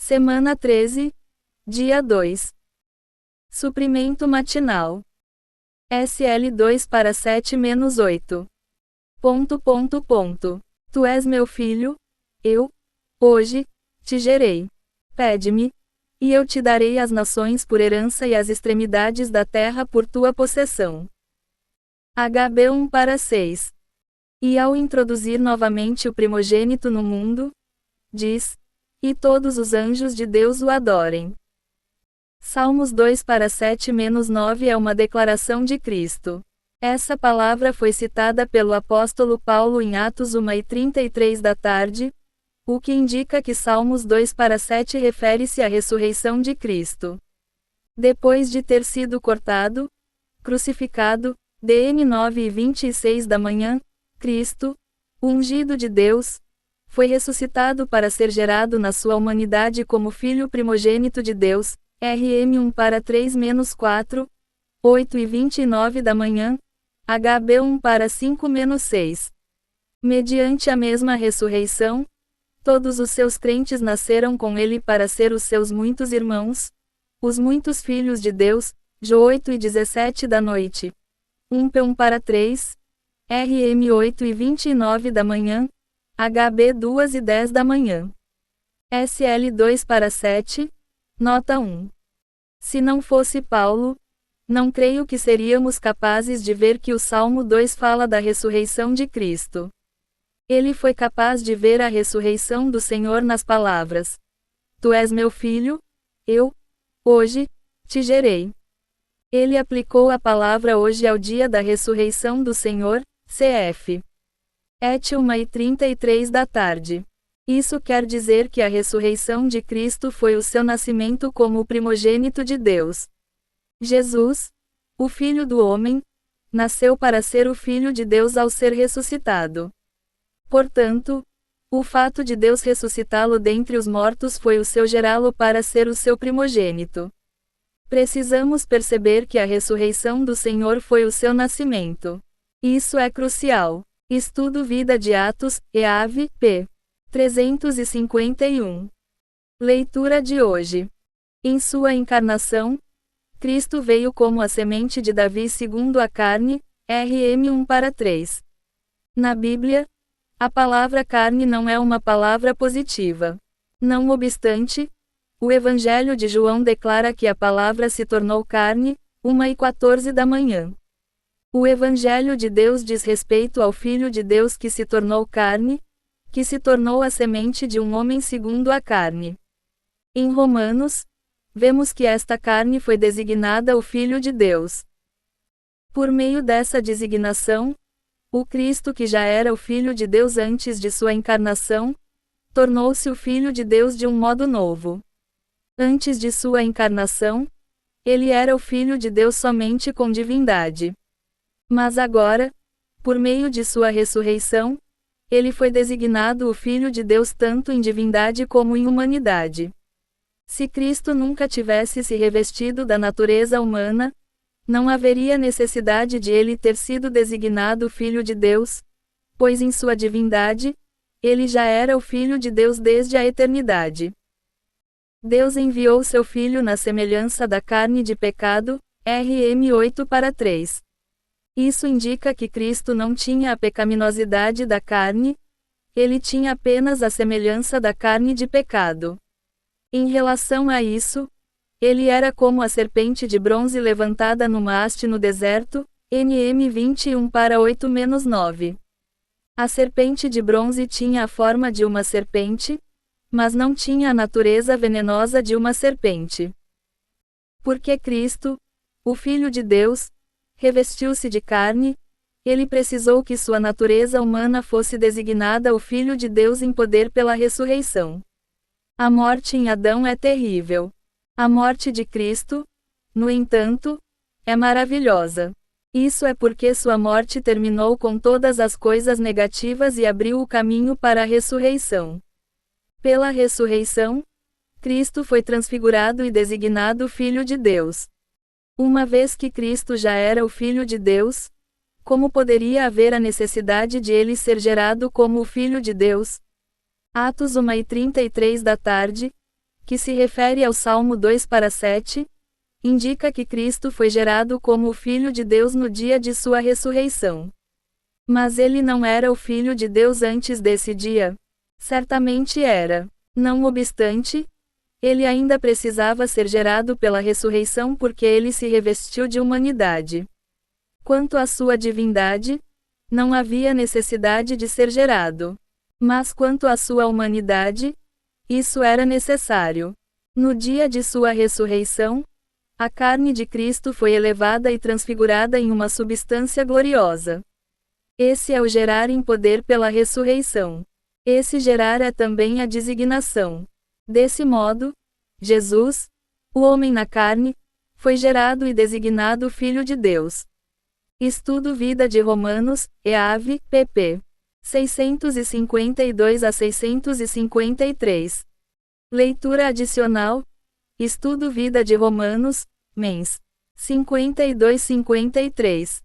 Semana 13, dia 2. Suprimento matinal. SL2 para 7-8. Tu és meu filho, eu, hoje, te gerei. Pede-me, e eu te darei as nações por herança e as extremidades da terra por tua possessão. HB 1 para 6. E ao introduzir novamente o primogênito no mundo, diz: e todos os anjos de Deus o adorem. Salmos 2 para 7-9 é uma declaração de Cristo. Essa palavra foi citada pelo apóstolo Paulo em Atos 1:33 da tarde, o que indica que Salmos 2 para 7 refere-se à ressurreição de Cristo. Depois de ter sido cortado, crucificado, DN 9:26 da manhã, Cristo, o ungido de Deus, foi ressuscitado para ser gerado na sua humanidade como Filho primogênito de Deus, RM 1 para 3-4, 8:29 da manhã, HB 1 para 5-6. Mediante a mesma ressurreição, todos os seus crentes nasceram com ele para ser os seus muitos irmãos, os muitos filhos de Deus, Jo 8:17 da noite. 1 para 3, RM 8:29 da manhã, HB 2:10 da manhã. SL 2 para 7, nota 1. Se não fosse Paulo, não creio que seríamos capazes de ver que o Salmo 2 fala da ressurreição de Cristo. Ele foi capaz de ver a ressurreição do Senhor nas palavras: Tu és meu filho, eu, hoje, te gerei. Ele aplicou a palavra hoje ao dia da ressurreição do Senhor, cf. Et 1:33 da tarde. Isso quer dizer que a ressurreição de Cristo foi o seu nascimento como o primogênito de Deus. Jesus, o Filho do homem, nasceu para ser o Filho de Deus ao ser ressuscitado. Portanto, o fato de Deus ressuscitá-lo dentre os mortos foi o seu gerá-lo para ser o seu primogênito. Precisamos perceber que a ressurreição do Senhor foi o seu nascimento. Isso é crucial. Estudo Vida de Atos, EAV, p. 351. Leitura de hoje. Em sua encarnação, Cristo veio como a semente de Davi segundo a carne, RM 1 para 3. Na Bíblia, a palavra carne não é uma palavra positiva. Não obstante, o Evangelho de João declara que a palavra se tornou carne, 1:14 da manhã. O Evangelho de Deus diz respeito ao Filho de Deus que se tornou carne, que se tornou a semente de um homem segundo a carne. Em Romanos, vemos que esta carne foi designada o Filho de Deus. Por meio dessa designação, o Cristo que já era o Filho de Deus antes de sua encarnação, tornou-se o Filho de Deus de um modo novo. Antes de sua encarnação, ele era o Filho de Deus somente com divindade. Mas agora, por meio de sua ressurreição, ele foi designado o Filho de Deus tanto em divindade como em humanidade. Se Cristo nunca tivesse se revestido da natureza humana, não haveria necessidade de ele ter sido designado Filho de Deus, pois em sua divindade, ele já era o Filho de Deus desde a eternidade. Deus enviou seu Filho na semelhança da carne de pecado, RM 8 para 3. Isso indica que Cristo não tinha a pecaminosidade da carne, ele tinha apenas a semelhança da carne de pecado. Em relação a isso, ele era como a serpente de bronze levantada numa haste no deserto, NM 21 para 8-9. A serpente de bronze tinha a forma de uma serpente, mas não tinha a natureza venenosa de uma serpente. Porque Cristo, o Filho de Deus, revestiu-se de carne, ele precisou que sua natureza humana fosse designada o Filho de Deus em poder pela ressurreição. A morte em Adão é terrível. A morte de Cristo, no entanto, é maravilhosa. Isso é porque sua morte terminou com todas as coisas negativas e abriu o caminho para a ressurreição. Pela ressurreição, Cristo foi transfigurado e designado Filho de Deus. Uma vez que Cristo já era o Filho de Deus, como poderia haver a necessidade de ele ser gerado como o Filho de Deus? Atos 1:33 da tarde, que se refere ao Salmo 2:7, indica que Cristo foi gerado como o Filho de Deus no dia de sua ressurreição. Mas ele não era o Filho de Deus antes desse dia? Certamente era. Não obstante, ele ainda precisava ser gerado pela ressurreição porque ele se revestiu de humanidade. Quanto à sua divindade, não havia necessidade de ser gerado. Mas quanto à sua humanidade, isso era necessário. No dia de sua ressurreição, a carne de Cristo foi elevada e transfigurada em uma substância gloriosa. Esse é o gerar em poder pela ressurreição. Esse gerar é também a designação. Desse modo, Jesus, o homem na carne, foi gerado e designado Filho de Deus. Estudo Vida de Romanos, EAV, pp. 652 a 653. Leitura adicional. Estudo Vida de Romanos, mens. 52-53.